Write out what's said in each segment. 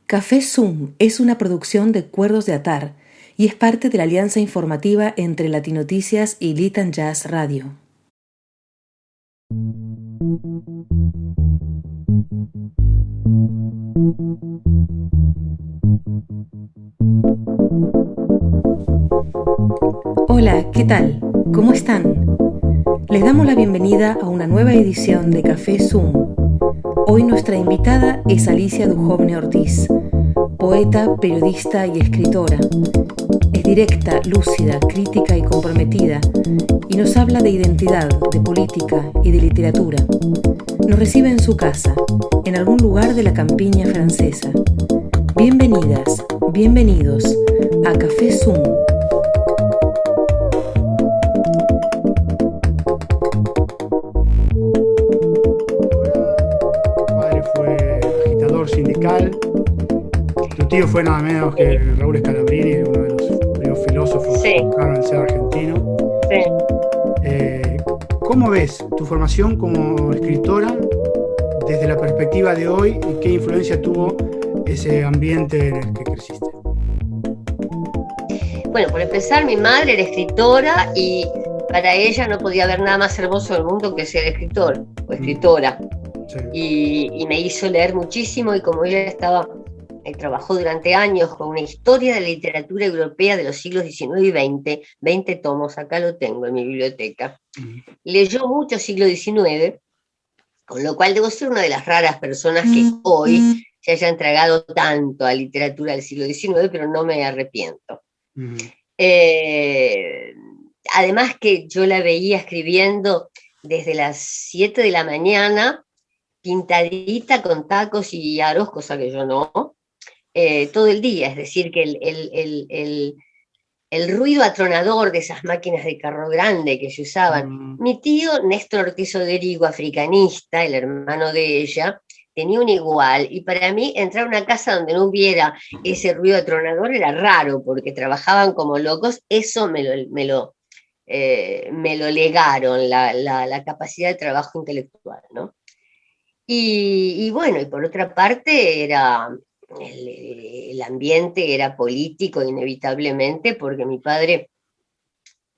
Café Zoom es una producción de Cuerdos de Atar y es parte de la alianza informativa entre Latinoticias y Litan Jazz Radio. Hola, ¿qué tal? ¿Cómo están? Les damos la bienvenida a una nueva edición de Café Zoom. Hoy nuestra invitada es Alicia Duhovne Ortiz, poeta, periodista y escritora. Es directa, lúcida, crítica y comprometida, y nos habla de identidad, de política y de literatura. Nos recibe en su casa, en algún lugar de la campiña francesa. Bienvenidas, bienvenidos a Café Zoom. Tu padre fue agitador sindical. Tu tío fue nada menos que Raúl Scalabrini, uno de los primeros filósofos que buscaron el ser argentino. ¿Cómo ves tu formación como escritora desde la perspectiva de hoy y qué influencia tuvo ese ambiente en el que creciste? Bueno, por empezar, mi madre era escritora y para ella no podía haber nada más hermoso del mundo que ser escritor o escritora. Sí. Y me hizo leer muchísimo, y como ella trabajó durante años con una historia de la literatura europea de los siglos XIX y XX, 20 tomos, acá lo tengo en mi biblioteca. Leyó mucho siglo XIX, con lo cual debo ser una de las raras personas que hoy se hayan tragado tanto a literatura del siglo XIX, pero no me arrepiento. Además que yo la veía escribiendo desde las 7 de la mañana, pintadita con tacos y aros, cosa que yo no, todo el día. Es decir, que el ruido atronador de esas máquinas de carro grande que se usaban. Mi tío, Néstor Ortiz Oderigo, africanista, el hermano de ella, tenía un igual, y para mí entrar a una casa donde no hubiera ese ruido atronador era raro, porque trabajaban como locos. Eso me lo legaron, la capacidad de trabajo intelectual, ¿no? Y bueno, y por otra parte el ambiente era político inevitablemente, porque mi padre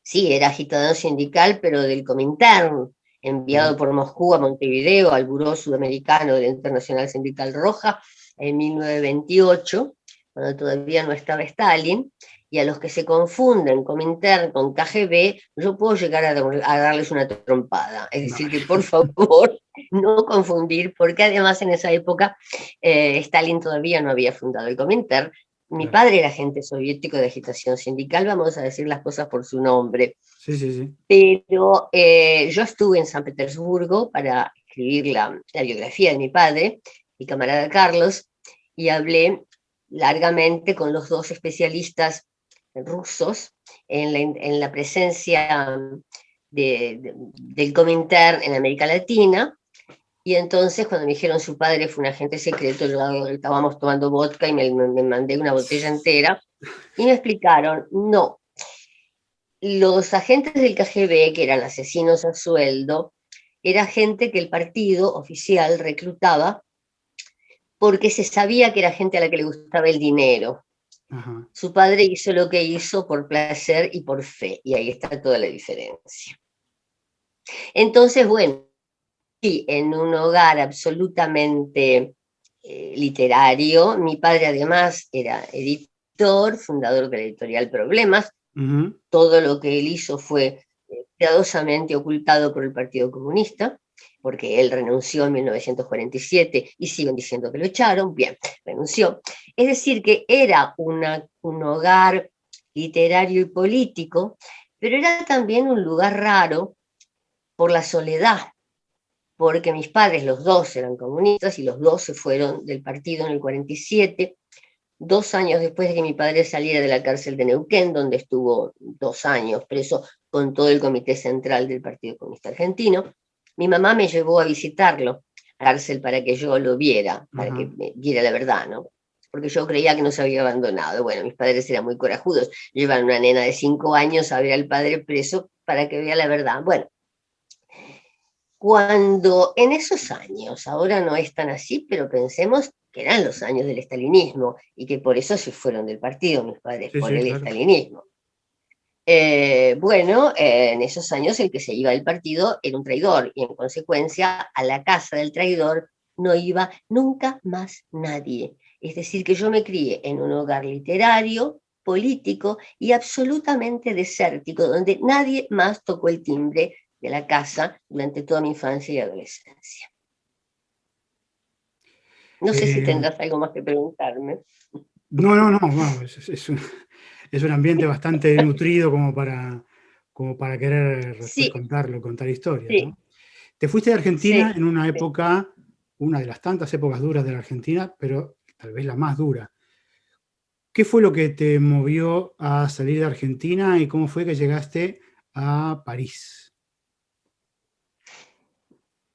sí era agitador sindical, pero del Comintern, enviado por Moscú a Montevideo, al Buró Sudamericano de la Internacional Sindical Roja, en 1928, cuando todavía no estaba Stalin. Y a los que se confunden Comintern con KGB, yo puedo llegar a darles una trompada. Es decir, que por favor, no confundir, porque además en esa época Stalin todavía no había fundado el Comintern. Mi padre era agente soviético de agitación sindical, vamos a decir las cosas por su nombre. Sí. Pero yo estuve en San Petersburgo para escribir la biografía de mi padre, mi camarada Carlos, y hablé largamente con los dos especialistas rusos en la presencia del Comintern en América Latina. Y entonces, cuando me dijeron su padre fue un agente secreto, yo estábamos tomando vodka y me mandé una botella entera, y me explicaron, no, los agentes del KGB, que eran asesinos a sueldo, era gente que el partido oficial reclutaba porque se sabía que era gente a la que le gustaba el dinero. Ajá. Su padre hizo lo que hizo por placer y por fe, y ahí está toda la diferencia. Entonces, bueno, sí, en un hogar absolutamente literario. Mi padre además era editor, fundador de la editorial Problemas. Todo lo que él hizo fue cuidadosamente ocultado por el Partido Comunista, porque él renunció en 1947 y siguen diciendo que lo echaron. Bien, renunció. Es decir, que era un hogar literario y político, pero era también un lugar raro por la soledad, porque mis padres, los dos, eran comunistas y los dos se fueron del partido en el 47, 2 años después de que mi padre saliera de la cárcel de Neuquén, donde estuvo 2 años preso con todo el Comité Central del Partido Comunista Argentino. Mi mamá me llevó a visitarlo a la cárcel para que yo lo viera, para que me viera la verdad, ¿no? Porque yo creía que nos había abandonado. Bueno, mis padres eran muy corajudos, llevan una nena de 5 años a ver al padre preso para que vea la verdad. Bueno, cuando en esos años, ahora no es tan así, pero pensemos que eran los años del estalinismo, y que por eso se fueron del partido mis padres, Sí, por sí, el claro. estalinismo. Bueno, en esos años el que se iba del partido era un traidor, y en consecuencia a la casa del traidor no iba nunca más nadie. Es decir, que yo me crié en un hogar literario, político y absolutamente desértico, donde nadie más tocó el timbre de la casa durante toda mi infancia y adolescencia. No sé si Eh, tendrás algo más que preguntarme. no, no, no, bueno, es un ambiente bastante nutrido como para querer después Sí, contarlo, contar historias, sí, ¿no? Te fuiste de Argentina sí, en una sí. época, una de las tantas épocas duras de la Argentina, pero tal vez la más dura. ¿Qué fue lo que te movió a salir de Argentina y cómo fue que llegaste a París?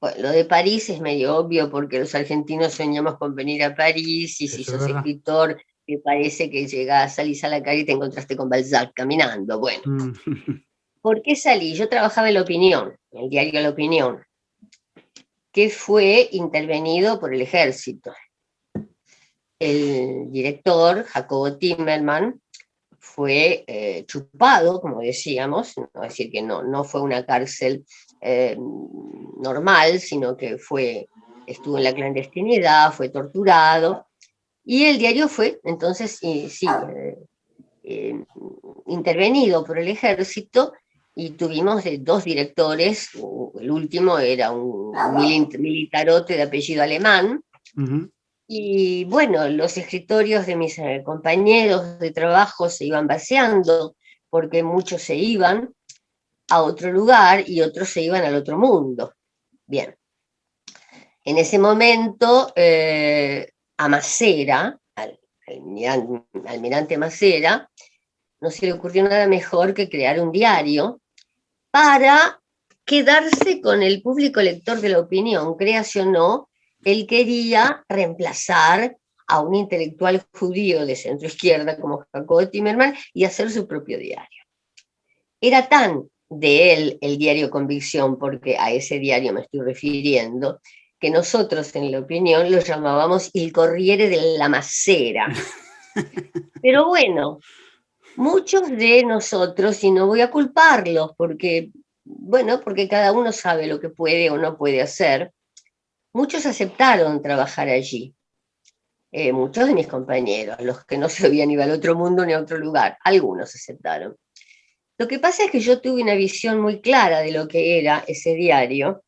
Bueno, lo de París es medio obvio porque los argentinos soñamos con venir a París, y si Eso es sos verdad. escritor, te parece que llegás, salís a la calle y te encontraste con Balzac caminando. Bueno, Mm. ¿por qué salí? Yo trabajaba en La Opinión, en el diario La Opinión, que fue intervenido por el ejército. El director, Jacobo Timerman, fue chupado, como decíamos, no decir que no fue una cárcel normal, sino que estuvo en la clandestinidad, fue torturado, y el diario fue entonces, sí, eh, intervenido por el ejército, y tuvimos dos directores. El último era un militarote de apellido alemán, Ujú. y bueno, los escritorios de mis compañeros de trabajo se iban vaciando, porque muchos se iban a otro lugar y otros se iban al otro mundo. Bien, en ese momento a Macera, al almirante Macera, no se le ocurrió nada mejor que crear un diario para quedarse con el público lector de La Opinión, créase o no. Él quería reemplazar a un intelectual judío de centro izquierda como Jacobo Timerman y hacer su propio diario. Era tan de él el diario Convicción, porque a ese diario me estoy refiriendo, que nosotros en La Opinión lo llamábamos Il Corriere della Macera. Pero bueno, muchos de nosotros, y no voy a culparlos, porque, bueno, porque cada uno sabe lo que puede o no puede hacer, muchos aceptaron trabajar allí. Muchos de mis compañeros, los que no se habían ido al otro mundo ni a otro lugar, algunos aceptaron. Lo que pasa es que yo tuve una visión muy clara de lo que era ese diario,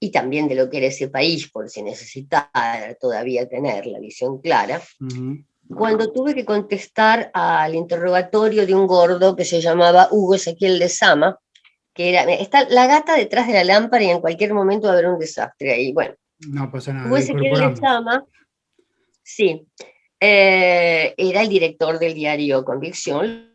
y también de lo que era ese país, por si necesitara todavía tener la visión clara, Ujú. cuando tuve que contestar al interrogatorio de un gordo que se llamaba Hugo Ezequiel de Sama, que está la gata detrás de la lámpara y en cualquier momento va a haber un desastre ahí. Bueno, No pasa nada, Hugo lo Ezequiel de incorporamos. Sama, sí, era el director del diario Convicción,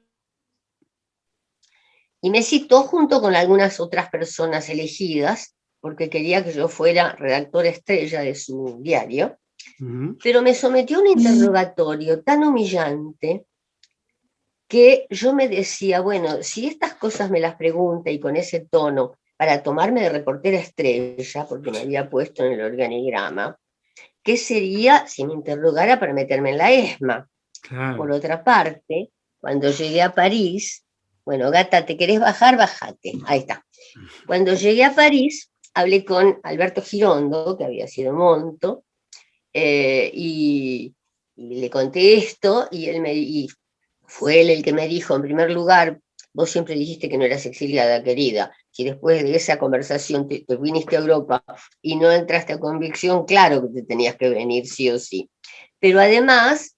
y me citó junto con algunas otras personas elegidas, porque quería que yo fuera redactor estrella de su diario, Ujú. pero me sometió a un interrogatorio tan humillante que yo me decía, bueno, si estas cosas me las pregunta y con ese tono para tomarme de reportera estrella, porque me había puesto en el organigrama, ¿qué sería si me interrogara para meterme en la ESMA? Por Claro. otra parte, cuando llegué a París, bueno, gata, ¿te querés bajar? Bajate. Ahí está. Cuando llegué a París, hablé con Alberto Girondo, que había sido Monto, y le conté esto, y fue él el que me dijo, en primer lugar, vos siempre dijiste que no eras exiliada, querida. Si después de esa conversación te viniste a Europa y no entraste a Convicción, claro que te tenías que venir sí o sí. Pero además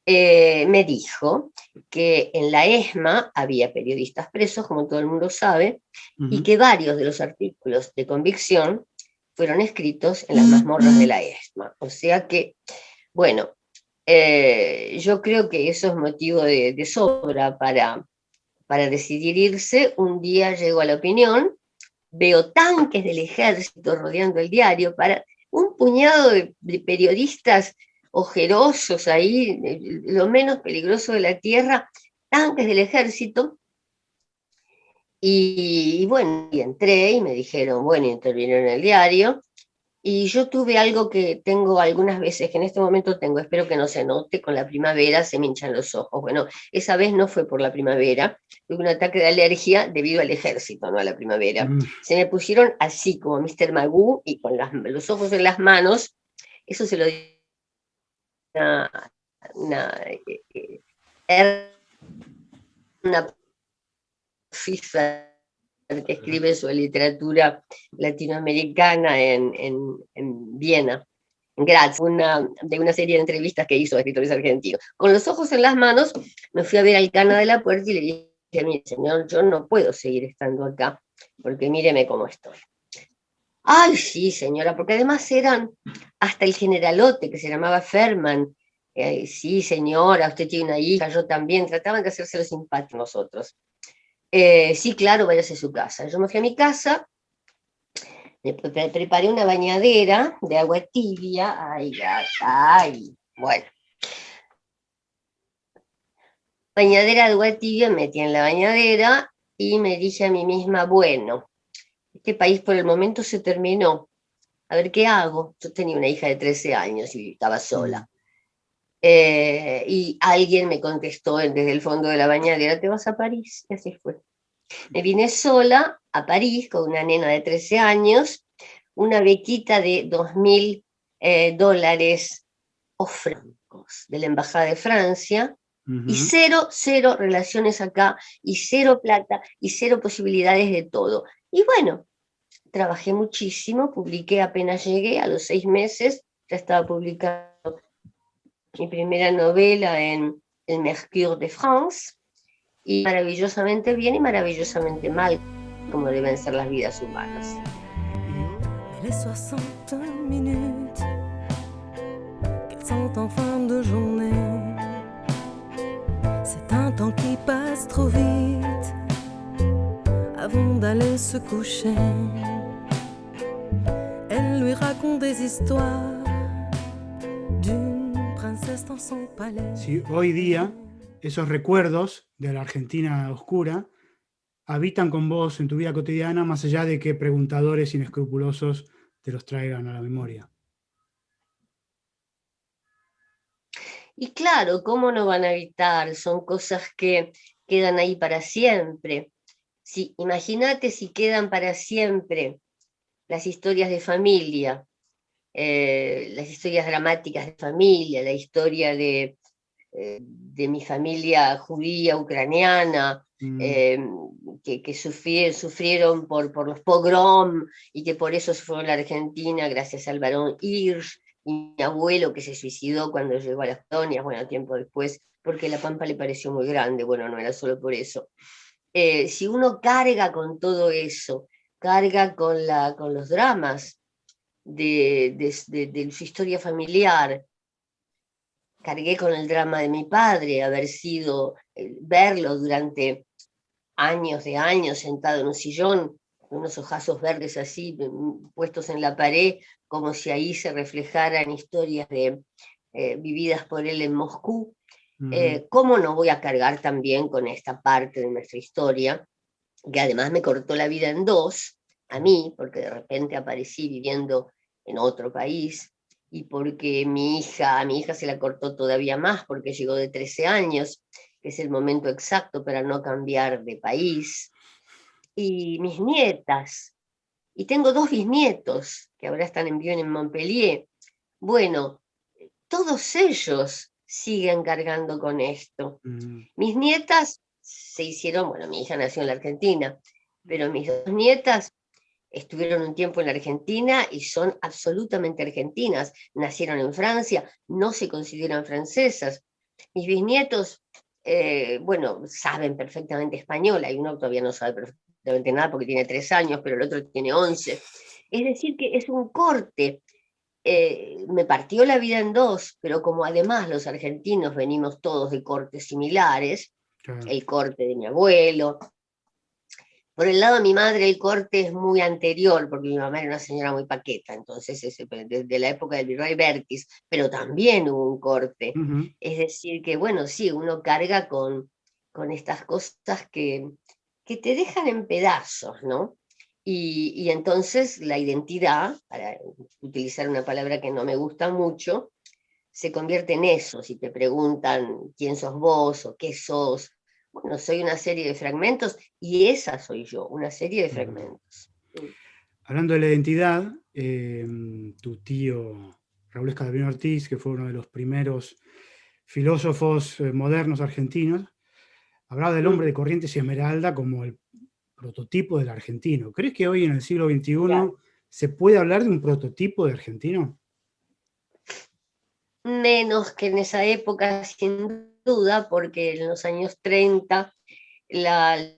me dijo que en la ESMA había periodistas presos, como todo el mundo sabe, y Ujú. que varios de los artículos de Convicción fueron escritos en las mazmorras de la ESMA. O sea que, bueno, yo creo que eso es motivo de sobra para decidir irse. Un día llego a La Opinión, veo tanques del ejército rodeando el diario, para un puñado de periodistas ojerosos ahí, lo menos peligroso de la tierra, tanques del ejército. Y bueno, y entré y me dijeron, bueno, intervinieron en el diario. Y yo tuve algo que tengo algunas veces, que en este momento tengo, espero que no se note, con la primavera se me hinchan los ojos. Bueno, esa vez no fue por la primavera, tuve un ataque de alergia debido al ejército, no a la primavera. Mm. Se me pusieron así, como Mr. Magoo, y con los ojos en las manos. Eso se lo di una, una profesora que escribe su literatura latinoamericana en Viena, en Graz, de una serie de entrevistas que hizo a escritores argentinos. Con los ojos en las manos, me fui a ver al cana de la puerta y le dije, mire, señor, yo no puedo seguir estando acá, porque míreme cómo estoy. Ay, sí, señora, porque además eran hasta el generalote que se llamaba Ferman. Sí, señora, usted tiene una hija, yo también. Trataban de hacerse los simpáticos nosotros. Sí, claro, váyase a su casa. Yo me fui a mi casa, preparé una bañadera de agua tibia. Ay, ay, bueno. Bañadera de agua tibia, me metí en la bañadera y me dije a mí misma, bueno, este país por el momento se terminó. A ver qué hago. Yo tenía una hija de 13 años y estaba sola. Y alguien me contestó desde el fondo de la bañadera, ¿te vas a París? Y así fue. Me vine sola a París con una nena de 13 años, una bequita de $2000 o francos de la Embajada de Francia, y cero relaciones acá, y cero plata, y cero posibilidades de todo. Y bueno, trabajé muchísimo, publiqué apenas llegué, a los 6 meses ya estaba publicando mi primera novela en el Mercure de France, y maravillosamente bien y maravillosamente mal, como deben ser las vidas humanas. Les 60 minutes qu'elles sont en fin de journée, c'est un temps qui passe trop vite avant d'aller se coucher. Elle lui raconte des histoires d'une princesse dans son palais. Si hoy día esos recuerdos de la Argentina oscura habitan con vos en tu vida cotidiana, más allá de que preguntadores inescrupulosos te los traigan a la memoria. Y claro, ¿cómo no van a evitar? Son cosas que quedan ahí para siempre. Si, imagínate si quedan para siempre las historias de familia, las historias dramáticas de familia, la historia de mi familia judía ucraniana, que sufrieron por los pogrom y que por eso se fueron a la Argentina gracias al barón Hirsch, y mi abuelo que se suicidó cuando llegó a las colonias, bueno, tiempo después, porque La Pampa le pareció muy grande, bueno, no era solo por eso. Si uno carga con todo eso, carga con los dramas de su historia familiar, cargué con el drama de mi padre, verlo durante años de años sentado en un sillón, con unos ojazos verdes así, puestos en la pared, como si ahí se reflejaran historias vividas por él en Moscú. ¿Cómo no voy a cargar también con esta parte de nuestra historia, que además me cortó la vida en dos, a mí, porque de repente aparecí viviendo en otro país, y porque a mi hija se la cortó todavía más, porque llegó de 13 años, que es el momento exacto para no cambiar de país, y mis nietas, y tengo 2 bisnietos, que ahora están en Montpellier. Bueno, todos ellos siguen cargando con esto. Mis nietas se hicieron, bueno, mi hija nació en la Argentina, pero mis 2 nietas estuvieron un tiempo en la Argentina y son absolutamente argentinas. Nacieron en Francia, no se consideran francesas. Mis bisnietos, bueno, saben perfectamente español. Hay uno que todavía no sabe perfectamente nada porque tiene 3 años, pero el otro tiene 11. Es decir, que es un corte. Me partió la vida en dos, pero como además los argentinos venimos todos de cortes similares, claro. El corte de mi abuelo. Por el lado de mi madre el corte es muy anterior, porque mi mamá era una señora muy paqueta, entonces desde la época del virrey Vértiz, pero también hubo un corte. Es decir, que bueno, sí, uno carga con estas cosas que te dejan en pedazos, ¿no? Y entonces la identidad, para utilizar una palabra que no me gusta mucho, se convierte en eso. Si te preguntan quién sos vos o qué sos, bueno, soy una serie de fragmentos y esa soy yo, una serie de fragmentos. Hablando de la identidad, tu tío Raúl Escalabrini Ortiz, que fue uno de los primeros filósofos modernos argentinos, hablaba del hombre de Corrientes y Esmeralda como el prototipo del argentino. ¿Crees que hoy en el siglo XXI Claro. se puede hablar de un prototipo de argentino? Menos que en esa época, sin duda, porque en los años 30 la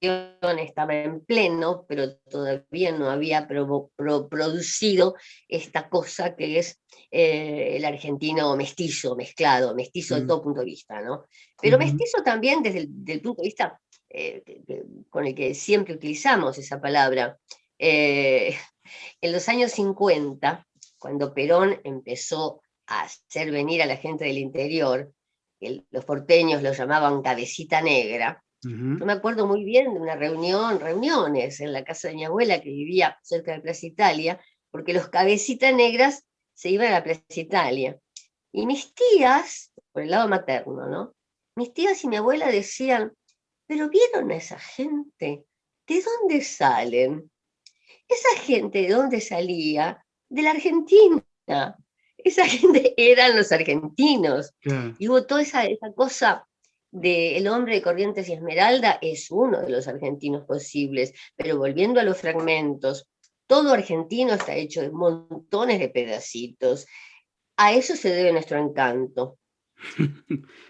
estaba en pleno, pero todavía no había producido esta cosa que es el argentino mestizo, mezclado, mestizo de todo punto de vista, ¿no? Pero mestizo también desde el punto de vista con el que siempre utilizamos esa palabra. En los años 50, cuando Perón empezó a hacer venir a la gente del interior, los porteños lo llamaban cabecita negra. Yo me acuerdo muy bien de una reuniones en la casa de mi abuela que vivía cerca de Plaza Italia, porque los cabecitas negras se iban a la Plaza Italia. Y mis tías, por el lado materno, ¿no? Mis tías y mi abuela decían, pero ¿vieron a esa gente? ¿De dónde salen? Esa gente, ¿de dónde salía? De la Argentina. Esa gente eran los argentinos. Claro. Y hubo toda esa cosa de El hombre de Corrientes y Esmeralda, es uno de los argentinos posibles. Pero volviendo a los fragmentos, todo argentino está hecho de montones de pedacitos. A eso se debe nuestro encanto.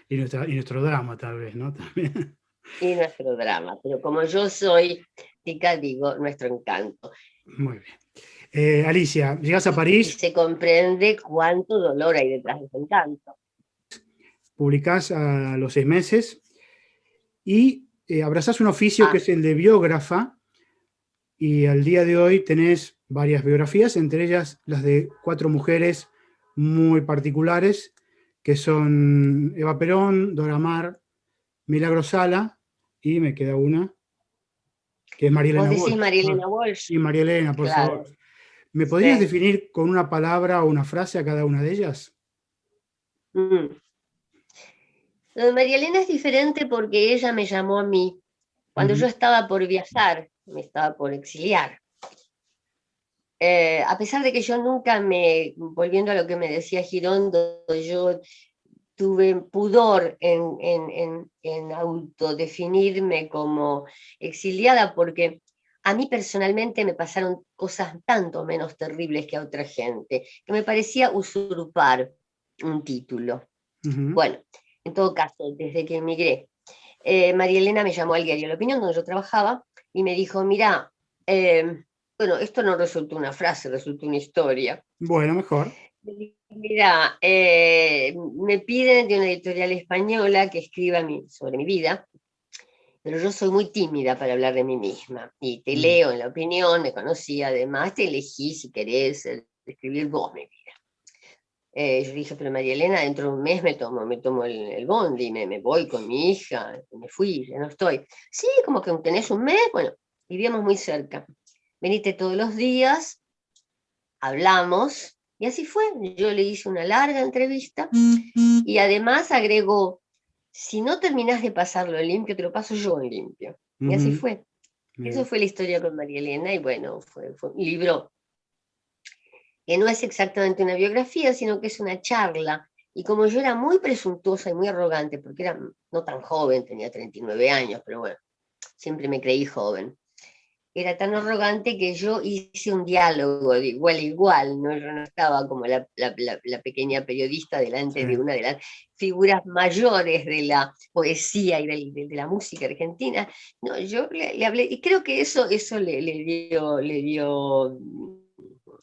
y nuestro drama, tal vez, ¿no? También. Y nuestro drama. Pero como yo soy tica, digo, nuestro encanto. Muy bien. Alicia, llegas a Y París, se comprende cuánto dolor hay detrás de ese encanto. publicás a los 6 meses y abrazás un oficio que es el de biógrafa, y al día de hoy tenés varias biografías, entre ellas las de 4 mujeres muy particulares, que son Eva Perón, Dora Maar, Milagro Sala, y me queda una, que es María Vos Elena decís Walsh. María Elena Walsh. Sí, María Elena, por Claro. favor. ¿Me podrías Sí. definir con una palabra o una frase a cada una de ellas? Lo de María Elena es diferente porque ella me llamó a mí cuando yo estaba por viajar, me estaba por exiliar. A pesar de que yo nunca volviendo a lo que me decía Girondo, yo tuve pudor en autodefinirme como exiliada, porque a mí personalmente me pasaron cosas tanto menos terribles que a otra gente, que me parecía usurpar un título. Bueno, en todo caso, desde que emigré, María Elena me llamó al diario La Opinión, donde yo trabajaba, y me dijo, mira, bueno, esto no resultó una frase, resultó una historia. Bueno, mejor. Mira, me piden de una editorial española que escriba sobre mi vida, pero yo soy muy tímida para hablar de mí misma. Y te leo en La Opinión, me conocí, además te elegí si querés escribir vos mi vida. Yo dije, pero María Elena, dentro de un mes me tomo el bondi, me voy con mi hija, me fui, ya no estoy. Sí, como que tenés un mes, bueno, vivíamos muy cerca. Venite todos los días, hablamos, y así fue. Yo le hice una larga entrevista y además agregó, si no terminás de pasarlo en limpio, te lo paso yo en limpio. Y así fue. Eso fue la historia con María Elena, y bueno, fue un libro que no es exactamente una biografía, sino que es una charla. Y como yo era muy presuntuosa y muy arrogante, porque era no tan joven, tenía 39 años, pero bueno, siempre me creí joven. Era tan arrogante que yo hice un diálogo de igual a igual, ¿no? Yo no estaba como la pequeña periodista delante de una de las figuras mayores de la poesía y de la música argentina. No, yo le hablé, y creo que eso le dio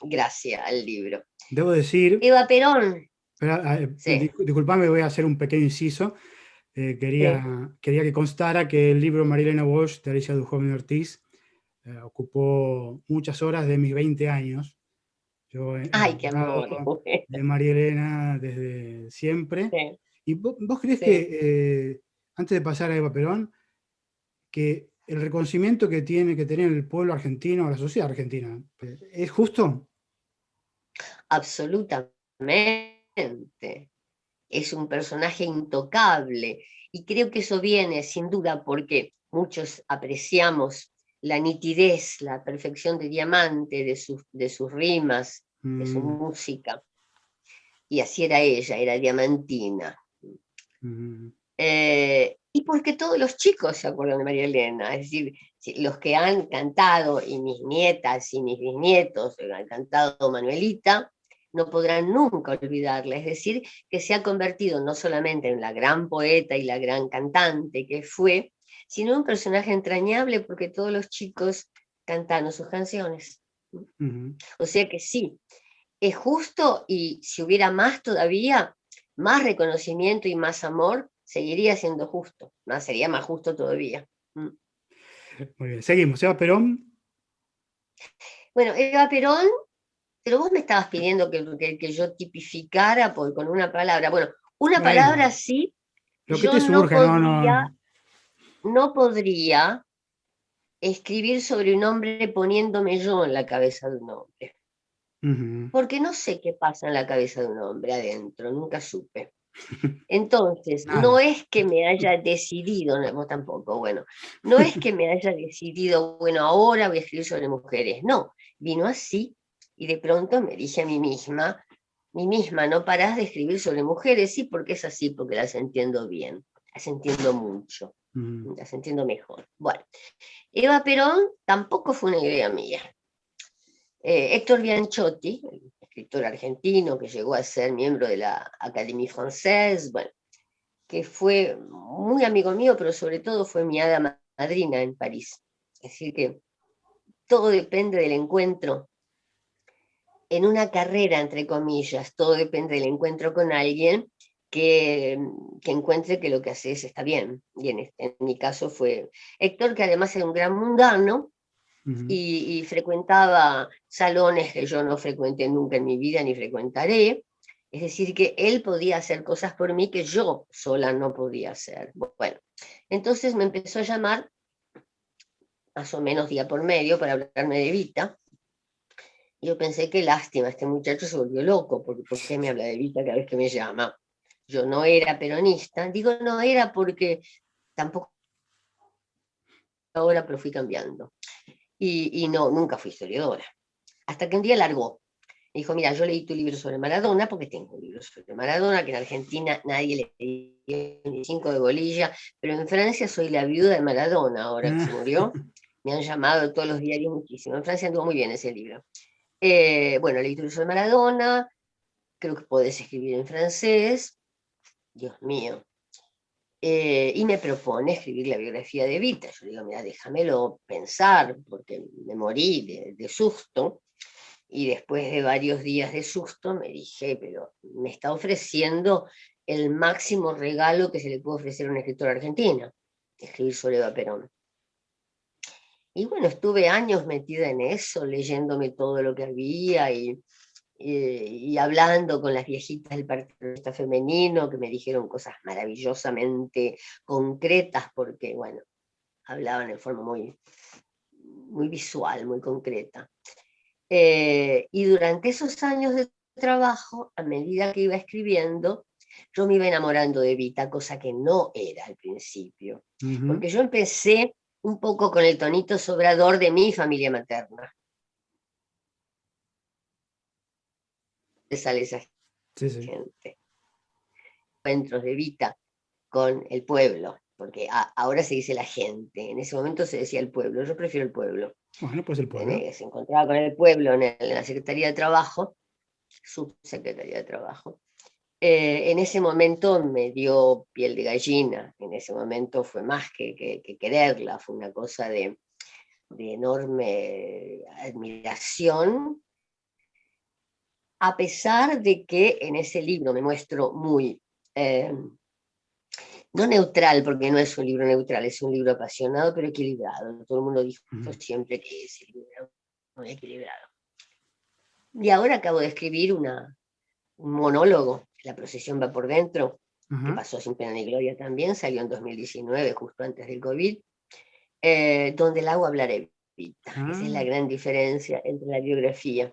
gracia al libro. Debo decir... Eva Perón. Sí. Disculpame, voy a hacer un pequeño inciso. Quería que constara que el libro María Elena Walsh de Alicia Duhovne Ortiz ocupó muchas horas de mis 20 años. Yo he hablado de María Elena desde siempre. ¿Y vos crees que, antes de pasar a Eva Perón, que el reconocimiento que tiene que tener el pueblo argentino, la sociedad argentina, ¿es justo? Absolutamente. Es un personaje intocable. Y creo que eso viene, sin duda, porque muchos apreciamos la nitidez, la perfección de Diamante, de sus rimas, de su Mm, música. Y así era ella, era diamantina. mm, Y porque todos los chicos se acuerdan de María Elena, es decir, los que han cantado, y mis nietas y mis bisnietos han cantado Manuelita, no podrán nunca olvidarla, es decir, que se ha convertido no solamente en la gran poeta y la gran cantante que fue, sino en un personaje entrañable porque todos los chicos cantaron sus canciones. mm. O sea que sí, es justo, y si hubiera más todavía, más reconocimiento y más amor, seguiría siendo justo, más, sería más justo todavía. Muy bien, seguimos. Eva Perón. Bueno, Eva Perón, pero vos me estabas pidiendo que yo tipificara con una palabra. Bueno, una Bueno, palabra sí, lo que yo te surja, no, no. no podría escribir sobre un hombre poniéndome yo en la cabeza de un hombre, Ujú. porque no sé qué pasa en la cabeza de un hombre adentro, nunca supe. Entonces, no Nada. es que me haya decidido, no, vos tampoco, bueno, no es que me haya decidido, bueno, ahora voy a escribir sobre mujeres, no, vino así y de pronto me dije a mí misma, no parás de escribir sobre mujeres, sí, porque es así, porque las entiendo bien, las entiendo mucho, Ujú. las entiendo mejor. Bueno, Eva Perón tampoco fue una idea mía. Héctor Bianchotti, el escritor argentino que llegó a ser miembro de la Académie Française, bueno, que fue muy amigo mío, pero sobre todo fue mi hada madrina en París. Es decir, que todo depende del encuentro en una carrera, entre comillas, todo depende del encuentro con alguien que, que encuentre que lo que haces está bien. Y en mi caso fue Héctor, que además era un gran mundano Ujú. y frecuentaba salones que yo no frecuenté nunca en mi vida ni frecuentaré. Es decir, que él podía hacer cosas por mí que yo sola no podía hacer. Bueno, entonces me empezó a llamar más o menos día por medio para hablarme de Evita. Y yo pensé, qué lástima, este muchacho se volvió loco, porque ¿por qué me habla de Evita cada vez que me llama? Yo no era peronista, digo no era porque tampoco ahora, pero fui cambiando. Y no, nunca fui historiadora. Hasta que un día largó. Me dijo, mira, yo leí tu libro sobre Maradona, porque tengo un libro sobre Maradona, que en Argentina nadie le dio ni 5 de bolilla, pero en Francia soy la viuda de Maradona, ahora que se murió. Me han llamado todos los diarios muchísimo. En Francia anduvo muy bien ese libro. Bueno, leí tu libro sobre Maradona, creo que podés escribir en francés, Dios mío. Y me propone escribir la biografía de Evita. Yo digo, mira, déjamelo pensar, porque me morí de susto. Y después de varios días de susto me dije, pero me está ofreciendo el máximo regalo que se le puede ofrecer a una escritora argentina, escribir sobre Eva Perón. Y bueno, estuve años metida en eso, leyéndome todo lo que había y hablando con las viejitas del Partido Comunista Femenino, que me dijeron cosas maravillosamente concretas, porque bueno, hablaban en forma muy, muy visual, muy concreta. Y durante esos años de trabajo, a medida que iba escribiendo, yo me iba enamorando de Evita, cosa que no era al principio. Ujú. Porque yo empecé un poco con el tonito sobrador de mi familia materna. Sale esa Sí, sí. gente. Encuentros de Evita con el pueblo, porque ahora se dice la gente, en ese momento se decía el pueblo, yo prefiero el pueblo. Bueno, pues el pueblo. Se encontraba con el pueblo en la Secretaría de Trabajo, Subsecretaría de Trabajo. En ese momento me dio piel de gallina, en ese momento fue más que quererla, fue una cosa de enorme admiración, a pesar de que en ese libro me muestro muy, no neutral, porque no es un libro neutral, es un libro apasionado, pero equilibrado. Todo el mundo dijo Ujú. siempre que ese libro era muy equilibrado. Y ahora acabo de escribir un monólogo, La procesión va por dentro, que Ajá. pasó sin pena ni gloria también, salió en 2019, justo antes del COVID, donde el agua hablara Evita. Ah. Esa es la gran diferencia entre la biografía.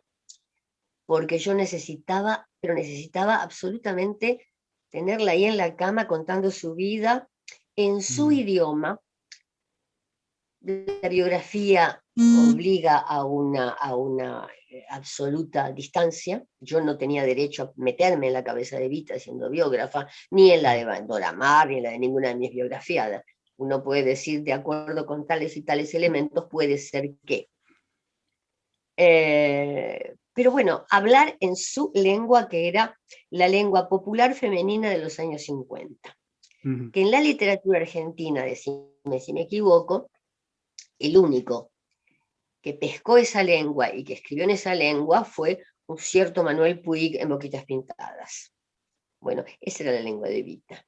Porque yo necesitaba, pero necesitaba absolutamente tenerla ahí en la cama contando su vida en su idioma. La biografía obliga a una absoluta distancia. Yo no tenía derecho a meterme en la cabeza de Evita siendo biógrafa, ni en la de Dora Maar, ni en la de ninguna de mis biografiadas. Uno puede decir, de acuerdo con tales y tales elementos, puede ser que. Pero bueno, hablar en su lengua, que era la lengua popular femenina de los años 50. Que en la literatura argentina, decime si me equivoco, el único que pescó esa lengua y que escribió en esa lengua fue un cierto Manuel Puig en Boquitas Pintadas. Bueno, esa era la lengua de Evita.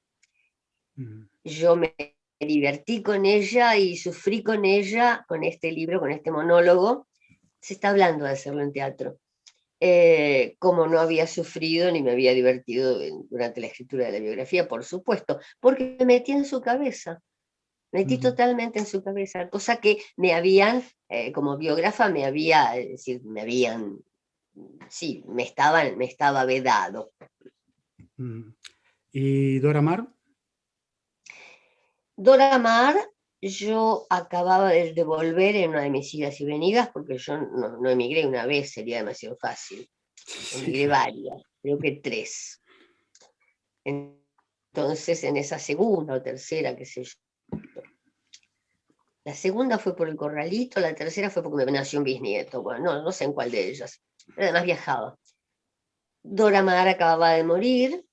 Yo me divertí con ella y sufrí con ella, con este libro, con este monólogo. Se está hablando de hacerlo en teatro. Como no había sufrido ni me había divertido durante la escritura de la biografía, por supuesto, porque me metí en su cabeza. Metí totalmente en su cabeza, cosa que me habían, como biógrafa, me estaba vedado. ¿Y Dora Maar? Dora Maar, yo acababa de volver en una de mis idas y venidas, porque yo no emigré una vez, sería demasiado fácil. Emigré varias, creo que 3. Entonces, en esa segunda o tercera, qué sé yo. La segunda fue por el Corralito, la tercera fue porque me nació un bisnieto. Bueno, no sé en cuál de ellas. Pero además viajaba. Dora Maar acababa de morir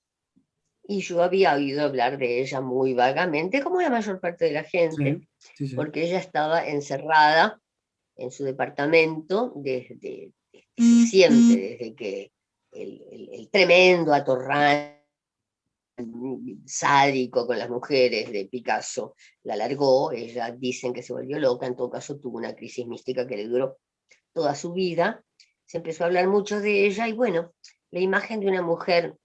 y yo había oído hablar de ella muy vagamente, como la mayor parte de la gente, sí. Porque ella estaba encerrada en su departamento desde siempre, desde que el tremendo atorrante sádico con las mujeres de Picasso la largó. Ella dicen que se volvió loca, en todo caso tuvo una crisis mística que le duró toda su vida. Se empezó a hablar mucho de ella y bueno, la imagen de una mujer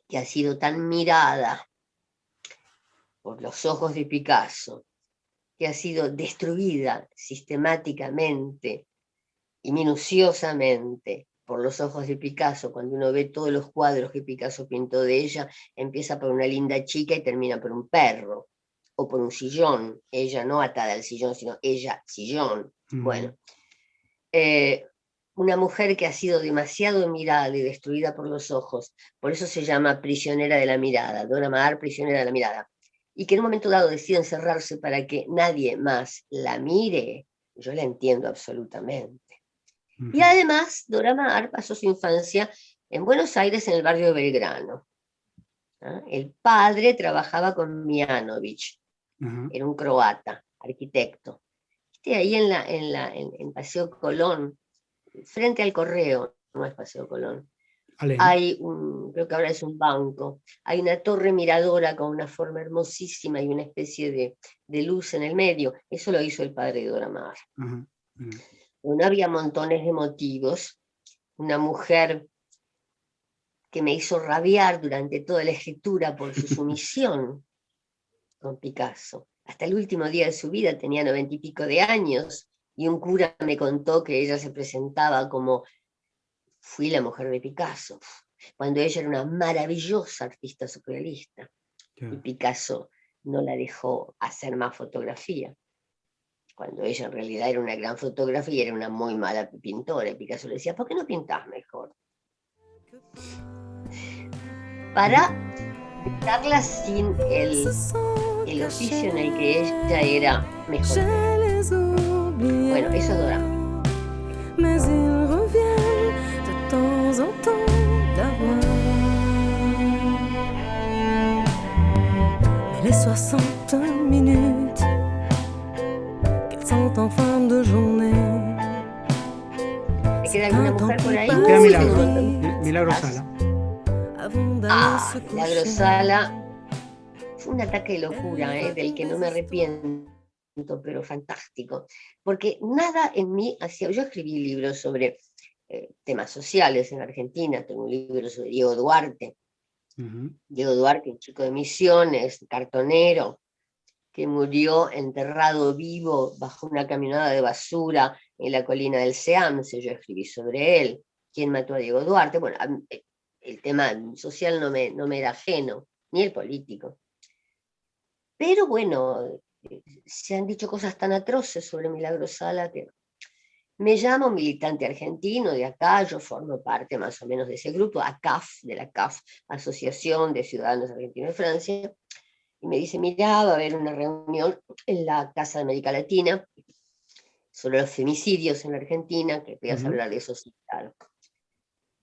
que ha sido tan mirada por los ojos de Picasso, que ha sido destruida sistemáticamente y minuciosamente por los ojos de Picasso. Cuando uno ve todos los cuadros que Picasso pintó de ella, empieza por una linda chica y termina por un perro, o por un sillón, ella no atada al sillón, sino ella sillón. Bueno, una mujer que ha sido demasiado mirada y destruida por los ojos, por eso se llama prisionera de la mirada, Dora Maar, prisionera de la mirada, y que en un momento dado decide encerrarse para que nadie más la mire, yo la entiendo absolutamente. Y además, Dora Maar pasó su infancia en Buenos Aires, en el barrio de Belgrano. El padre trabajaba con Mianovich, era un croata, arquitecto. Ahí en Paseo Colón, frente al Correo, no es Paseo Colón, hay creo que ahora es un banco, hay una torre miradora con una forma hermosísima y una especie de luz en el medio. Eso lo hizo el padre de Dora Maar. Bueno, había montones de motivos. Una mujer que me hizo rabiar durante toda la escritura por su sumisión con Picasso. Hasta el último día de su vida, tenía 90 y pico de años, y un cura me contó que ella se presentaba como: fui la mujer de Picasso, cuando ella era una maravillosa artista surrealista. Y Picasso no la dejó hacer más fotografía, cuando ella en realidad era una gran fotógrafa y era una muy mala pintora. Y Picasso le decía: ¿por qué no pintás mejor? Para dejarla sin el oficio en el que ella era mejor. Bueno, eso es Dora. Mais ils reviennent de temps en temps d'avoir. Mais les 60 minutes qu'elles sont en fin de journée. ¿Te queda alguna mujer por ahí? Queda Milagro Sala. Milagro Sala. Fue un ataque de locura, del que no me arrepiento, pero fantástico. Porque nada en mí hacía. Yo escribí libros sobre temas sociales en Argentina. Tengo un libro sobre Diego Duarte. Diego Duarte, un chico de Misiones, cartonero, que murió enterrado vivo bajo una camioneta de basura en la colina del Seamse. Yo escribí sobre él. ¿Quién mató a Diego Duarte? Bueno, el tema social no me era ajeno, ni el político. Pero bueno, se han dicho cosas tan atroces sobre Milagros Sala que me llamo militante argentino de acá, yo formo parte más o menos de ese grupo, ACAF, de la CAF, Asociación de Ciudadanos Argentinos de Francia, y me dice, mirá, va a haber una reunión en la Casa de América Latina sobre los femicidios en la Argentina, que voy a hablar de eso, sí, claro.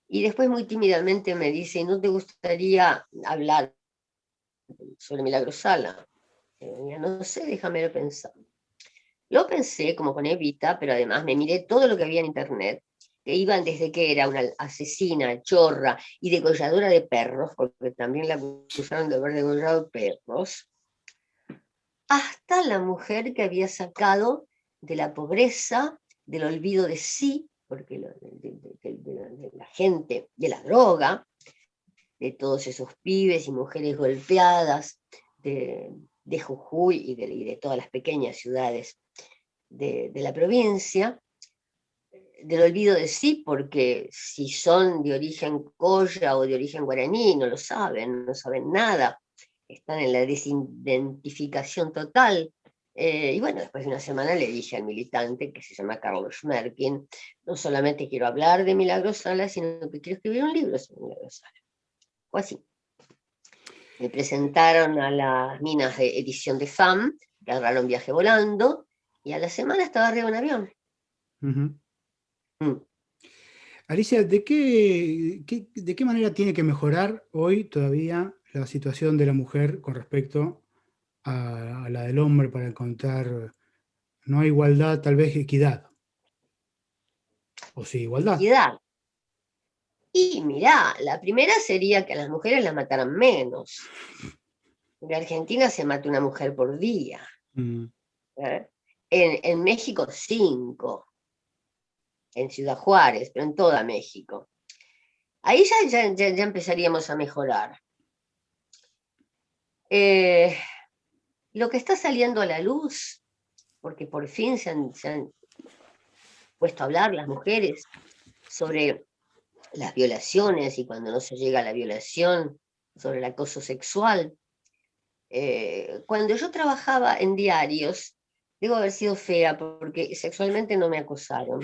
Y después muy tímidamente me dice, ¿no te gustaría hablar sobre Milagros Sala? Ya no sé, déjame pensar. Lo pensé como con Evita, pero además me miré todo lo que había en internet, que iban desde que era una asesina, chorra y degolladora de perros, porque también la acusaron de haber degollado perros, hasta la mujer que había sacado de la pobreza, del olvido de sí, porque de la gente, de la droga, de todos esos pibes y mujeres golpeadas, de Jujuy y de todas las pequeñas ciudades de la provincia, del olvido de sí, porque si son de origen colla o de origen guaraní, no lo saben, no saben nada, están en la desidentificación total. Y bueno, después de una semana le dije al militante, que se llama Carlos Schmerkin, no solamente quiero hablar de Milagros Sala, sino que quiero escribir un libro sobre Milagros Sala. O así. Me presentaron a las minas de edición de FAM, que agarraron viaje volando, y a la semana estaba arriba de un avión. Alicia, ¿de qué manera tiene que mejorar hoy todavía la situación de la mujer con respecto a la del hombre para encontrar, no igualdad, tal vez equidad? ¿O sí, igualdad? Equidad. Y mirá, la primera sería que a las mujeres las mataran menos. En Argentina se mata una mujer por día. En México 5. En Ciudad Juárez, pero en toda México. Ahí ya empezaríamos a mejorar. Lo que está saliendo a la luz, porque por fin se han puesto a hablar las mujeres sobre las violaciones y cuando no se llega a la violación, sobre el acoso sexual. Cuando yo trabajaba en diarios, debo haber sido fea porque sexualmente no me acosaron,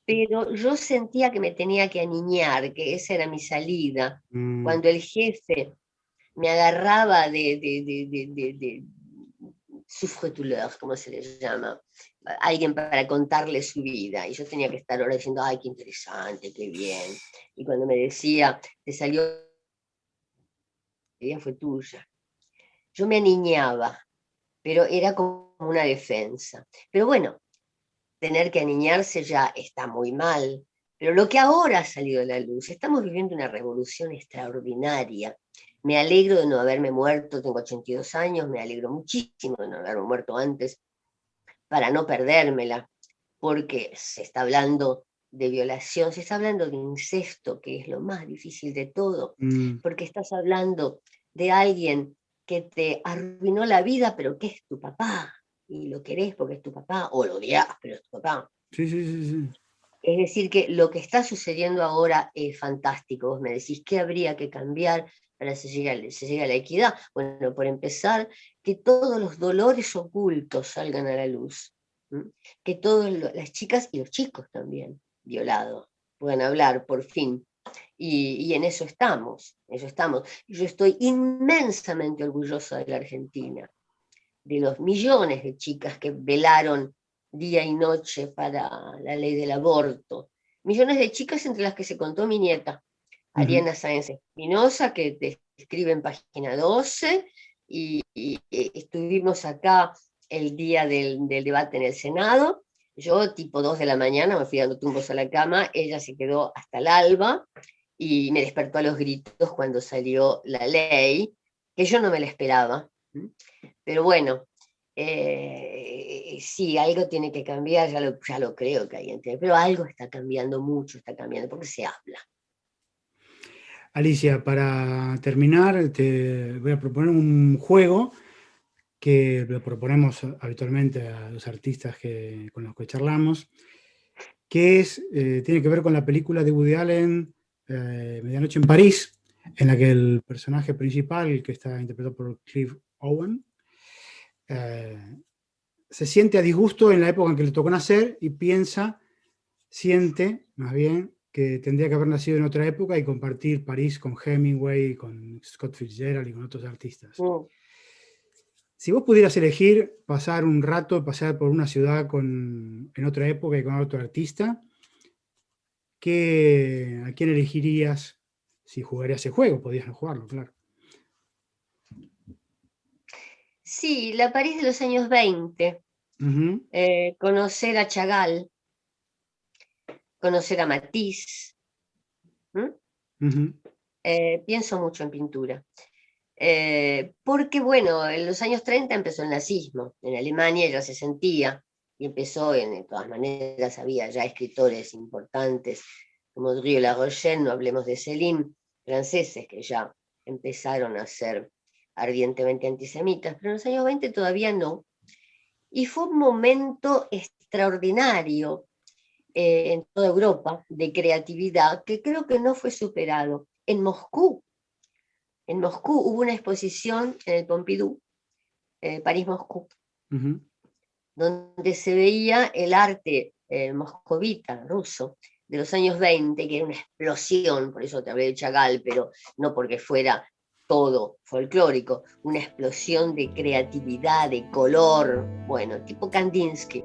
pero yo sentía que me tenía que aniñar, que esa era mi salida. Cuando el jefe me agarraba de souffretuleur, como se les llama, alguien para contarle su vida, y yo tenía que estar ahora diciendo, ay, qué interesante, qué bien, y cuando me decía, te salió bien, fue tuya, yo me aniñaba, pero era como una defensa. Pero bueno, tener que aniñarse ya está muy mal, pero lo que ahora ha salido a la luz, estamos viviendo una revolución extraordinaria. Me alegro de no haberme muerto, tengo 82 años, me alegro muchísimo de no haberme muerto antes, para no perdérmela, porque se está hablando de violación, se está hablando de incesto, que es lo más difícil de todo, porque estás hablando de alguien que te arruinó la vida, pero que es tu papá, y lo querés porque es tu papá, o lo odias, pero es tu papá. Sí. Es decir, que lo que está sucediendo ahora es fantástico. Vos me decís, ¿qué habría que cambiar para que se llegue a la equidad? Bueno, por empezar, que todos los dolores ocultos salgan a la luz. Que todas las chicas y los chicos también, violados, puedan hablar por fin. Y en eso estamos, Yo estoy inmensamente orgullosa de la Argentina, de los millones de chicas que velaron día y noche para la ley del aborto. Millones de chicas entre las que se contó mi nieta, Ariana Sáenz Espinosa, que te escribe en página 12, y estuvimos acá el día del debate en el Senado. Yo, tipo 2 de la mañana, me fui dando tumbos a la cama, ella se quedó hasta el alba, y me despertó a los gritos cuando salió la ley, que yo no me la esperaba. Pero bueno, sí, algo tiene que cambiar, ya lo creo que hay, pero algo está cambiando mucho, está cambiando, porque se habla. Alicia, para terminar, te voy a proponer un juego que lo proponemos habitualmente a los artistas con los que charlamos, que tiene que ver con la película de Woody Allen, Medianoche en París, en la que el personaje principal, que está interpretado por Clive Owen, se siente a disgusto en la época en que le tocó nacer y siente más bien que tendría que haber nacido en otra época y compartir París con Hemingway, con Scott Fitzgerald y con otros artistas. Si vos pudieras elegir pasar un rato, pasear por una ciudad en otra época y con otro artista, ¿a quién elegirías si jugarías ese juego? Podías no jugarlo, claro. Sí, la París de los años 20. Uh-huh. Conocer a Chagall, conocer a Matisse. Uh-huh. Pienso mucho en pintura. Porque, bueno, en los años 30 empezó el nazismo. En Alemania ya se sentía, y empezó, de todas maneras, había ya escritores importantes, como Drieux-Larochelle, no hablemos de Céline, franceses que ya empezaron a ser ardientemente antisemitas, pero en los años 20 todavía no. Y fue un momento extraordinario en toda Europa de creatividad que creo que no fue superado. En Moscú hubo una exposición en el Pompidou, París-Moscú, uh-huh, donde se veía el arte moscovita, ruso, de los años 20, que era una explosión, por eso te hablé de Chagall, pero no porque fuera todo folclórico, una explosión de creatividad, de color, bueno, tipo Kandinsky.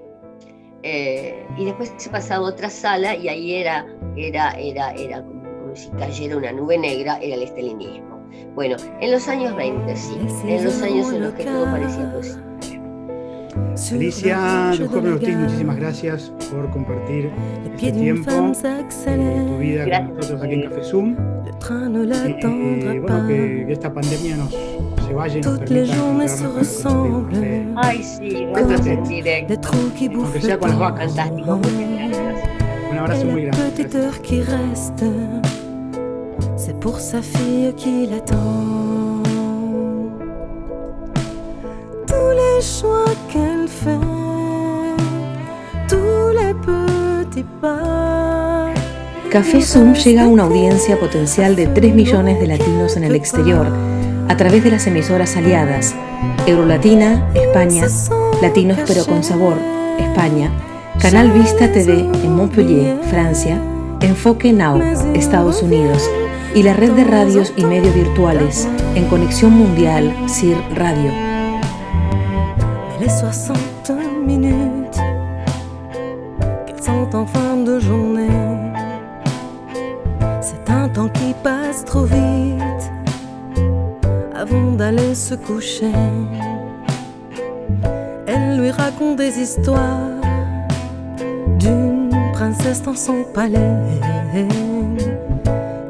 Y después se pasaba a otra sala y ahí era como si cayera una nube negra, era el estalinismo. Bueno, en los años 20, sí, en los años en los que todo parecía posible. Alicia Duhovne Ortiz, muchísimas gracias por compartir este tiempo de tu vida con nosotros aquí en Café Zoom. Bueno, que esta pandemia se vaya y nos permita encontrarnos para compartir un café. Ay, sí, vamos en directo. Aunque sea con las vacas. Fantástico, muchas gracias. Un abrazo muy grande. C'est pour sa fille qui l'attend. Tous les choix qu'elle fait, tous les petits pas. Café Zoom llega a una audiencia potencial de 3 millones de latinos en el exterior a través de las emisoras aliadas Eurolatina, España, Latinos pero con Sabor, España, Canal Vista TV en Montpellier, Francia, Enfoque Now, Estados Unidos, y la red de radios y medios virtuales en Conexión Mundial CIR Radio. Les 60 minutes qu'elles sont en fin de journée, c'est un temps qui passe trop vite avant d'aller se coucher. Elle lui raconte des histoires d'une princesse dans son palais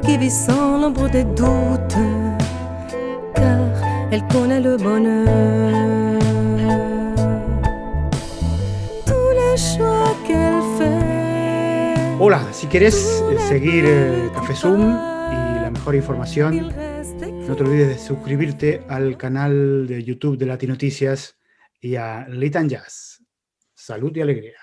qui vit sans l'ombre des doutes, car elle connaît le bonheur. Tous les choix qu'elle fait. Hola, si querés seguir Café Zoom y la mejor información, no te olvides de suscribirte al canal de YouTube de Latinoticias y a Lit and Jazz. Salud y alegría.